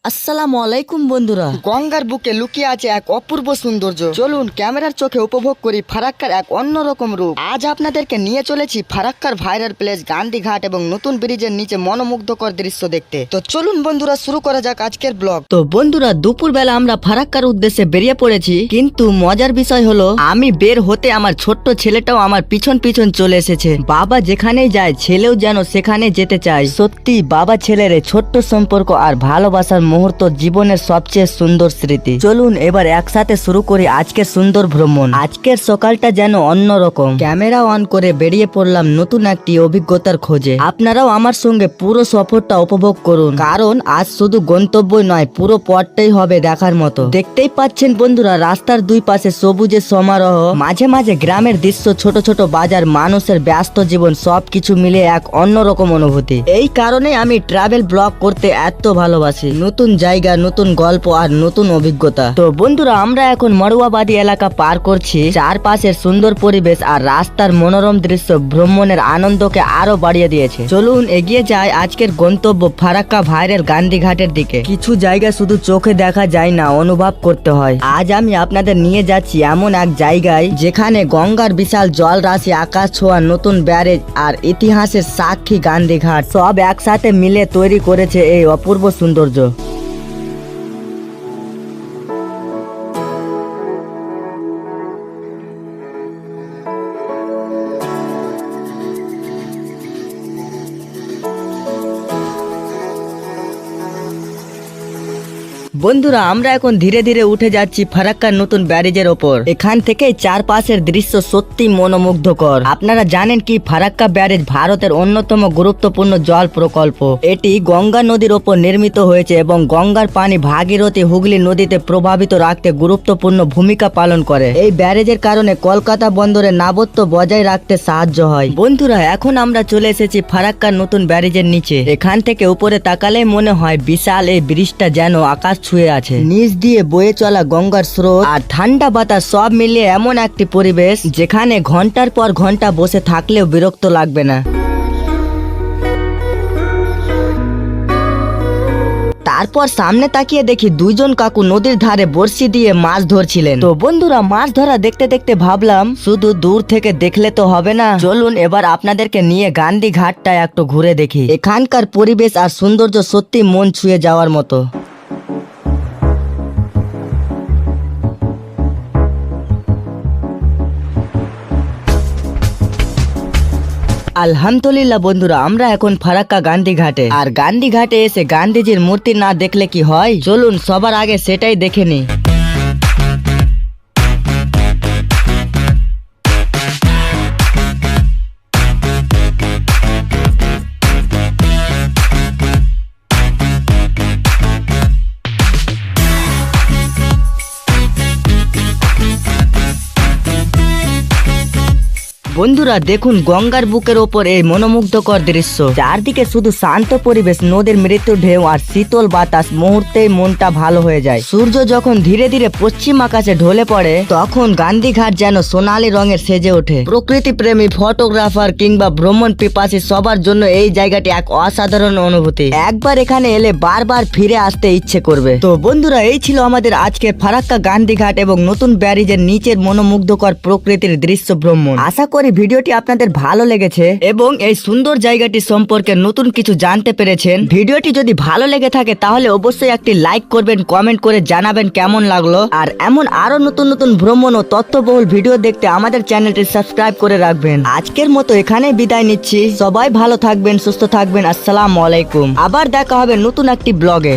আসসালামু আলাইকুম বন্ধুরা। গঙ্গার বুকে লুকিয়ে আছে এক অপূর্ব সৌন্দর্য। চলুন ক্যামেরার চোখে উপভোগ করি ফারাক্কার এক অন্যরকম রূপ। আজ আপনাদেরকে নিয়ে চলেছি ফারাক্কার ভাইরাল প্লেস গান্ধীঘাট এবং নতুন ব্রিজের নিচে মনোমুগ্ধকর দৃশ্য দেখতে। তো চলুন বন্ধুরা শুরু করা যাক আজকের ব্লগ। তো বন্ধুরা, দুপুরবেলা আমরা ফারাক্কার উদ্দেশ্যে বেরিয়ে পড়েছি, কিন্তু মজার বিষয় হলো আমি বের হতে আমার ছোট্ট ছেলেটাও আমার পিছন পিছন চলে এসেছে। বাবা যেখানেই যায় ছেলেও যেন সেখানে যেতে চায়। সত্যি বাবা ছেলের এই ছোট্ট সম্পর্ক আর ভালোবাসার মুহূর্ত জীবনের সবচেয়ে সুন্দর স্মৃতি। চলুন এবার একসাথে শুরু করি আজকের সুন্দর ভ্রমণ। আজকের সকালটা যেন অন্যরকম। ক্যামেরা অন করে বেরিয়ে পড়লাম নতুন একটি অভিজ্ঞতার খোঁজে। আপনারাও আমার সঙ্গে পুরো সফরটা উপভোগ করুন, কারণ আজ শুধু গন্তব্যই নয়, পুরো পথটাই হবে দেখার মতো। দেখতেই পাচ্ছেন বন্ধুরা, রাস্তার দুই পাশে সবুজের সমারোহ, মাঝে মাঝে গ্রামের দৃশ্য, ছোট ছোট বাজার, মানুষের ব্যস্ত জীবন, সবকিছু মিলে এক অন্যরকম অনুভূতি। এই কারণে আমি ট্রাভেল ব্লগ করতে এত ভালোবাসি। নতুন জায়গা, নতুন গল্প আর নতুন অভিজ্ঞতা। তো বন্ধুরা, আমরা এখন মড়ুয়াবাদী এলাকা পার করছি। চারপাশের সুন্দর পরিবেশ আর রাস্তার মনোরম দৃশ্য ভ্রমণের আনন্দকে আরো বাড়িয়ে দিয়েছে। চলুন এগিয়ে যাই আজকের গন্তব্য ফারাক্কা ভাইরাল গান্ধীঘাটের দিকে। কিছু জায়গা শুধু চোখে দেখা যায় না, অনুভব করতে হয়। আজ আমি আপনাদের নিয়ে যাচ্ছি এমন এক জায়গায় যেখানে গঙ্গার বিশাল জলরাশি, আকাশ ছোঁয়া নতুন ব্যারেজ আর ইতিহাসের সাক্ষী গান্ধীঘাট সব একসাথে মিলে তৈরি করেছে এই অপূর্ব সৌন্দর্য। বন্ধুরা, আমরা এখন ধীরে ধীরে উঠে যাচ্ছি ফারাক্কার নতুন ব্যারেজের ওপর। এখান থেকে চারপাশের দৃশ্য সত্যি মনোমুগ্ধকর। আপনারা জানেন কি, ফারাক্কা ব্যারেজ ভারতের অন্যতম গুরুত্বপূর্ণ জল প্রকল্প। এটি গঙ্গা নদীর ওপর নির্মিত হয়েছে এবং গঙ্গার পানি ভাগীরথী, হুগলি নদীতে প্রভাবিত রাখতে গুরুত্বপূর্ণ ভূমিকা পালন করে। এই ব্যারেজের কারণে কলকাতা বন্দরে নাবত্ব বজায় রাখতে সাহায্য হয়। বন্ধুরা, এখন আমরা চলে এসেছি ফারাক্কার নতুন ব্যারেজের নিচে। এখান থেকে উপরে তাকালে মনে হয় বিশাল এই ব্রিজটা যেন আকাশ ছুঁয়ে আছে। নিচ দিয়ে বয়ে চলা গঙ্গার স্রোত আর ঠান্ডা বাতাস সব মিলিয়ে এমন একটি পরিবেশ যেখানে ঘন্টার পর ঘন্টা বসে থাকলেও বিরক্ত লাগবে না। তারপর সামনে তাকিয়ে দেখি দুইজন কাকু নদীর ধারে বড়শি দিয়ে মাছ ধরছিলেন। তো বন্ধুরা, মাছ ধরা দেখতে দেখতে ভাবলাম শুধু দূর থেকে দেখলে তো হবে না, চলুন এবার আপনাদেরকে নিয়ে গান্ধী ঘাটটা একটু ঘুরে দেখি। এখানকার পরিবেশ আর সৌন্দর্য সত্যি মন ছুঁয়ে যাওয়ার মতো। আলহামদুলিল্লাহ বন্ধুরা, আমরা এখন ফারাক্কা গান্ধীঘাটে। আর গান্ধীঘাটে এসে গান্ধীজির মূর্তি না দেখলে কি হয়, চলুন সবার আগে সেটাই দেখে নিই। বন্ধুরা দেখুন, গঙ্গার বুকের ওপর এই মনোমুগ্ধকর দৃশ্য। চারদিকে শুধু শান্ত পরিবেশ, নদীর মৃত্যু ঢেউ আর শীতল বাতাস, মুহূর্তেই মনটা ভালো হয়ে যায়। সূর্য যখন ধীরে ধীরে পশ্চিম আকাশে ঢলে পড়ে, তখন গান্ধীঘাট যেন সোনালী রঙের সেজে ওঠে। প্রকৃতি প্রেমী, ফটোগ্রাফার কিংবা ভ্রমণ পিপাসী সবার জন্য এই জায়গাটি এক অসাধারণ অনুভূতি। একবার এখানে এলে বারবার ফিরে আসতে ইচ্ছে করবে। তো বন্ধুরা, এই ছিল আমাদের আজকের ফারাক্কা গান্ধীঘাট এবং নতুন ব্যারেজের নিচের মনোমুগ্ধকর প্রকৃতির দৃশ্য ভ্রমণ। আশা করি ভিডিওটি আপনাদের ভালো লেগেছে এবং এই সুন্দর জায়গাটি সম্পর্কে নতুন কিছু জানতে পেরেছেন। ভিডিওটি যদি ভালো লেগে থাকে তাহলে অবশ্যই একটি লাইক করবেন, কমেন্ট করে জানাবেন কেমন লাগলো। আর এমন আরো নতুন নতুন ভ্রমণ ও তথ্যবহুল ভিডিও দেখতে আমাদের চ্যানেলটি সাবস্ক্রাইব করে রাখবেন। আজকের মতো এখানেই বিদায় নিচ্ছি। সবাই ভালো থাকবেন, সুস্থ থাকবেন। আসসালামু আলাইকুম। আবার দেখা হবে নতুন একটি ব্লগে।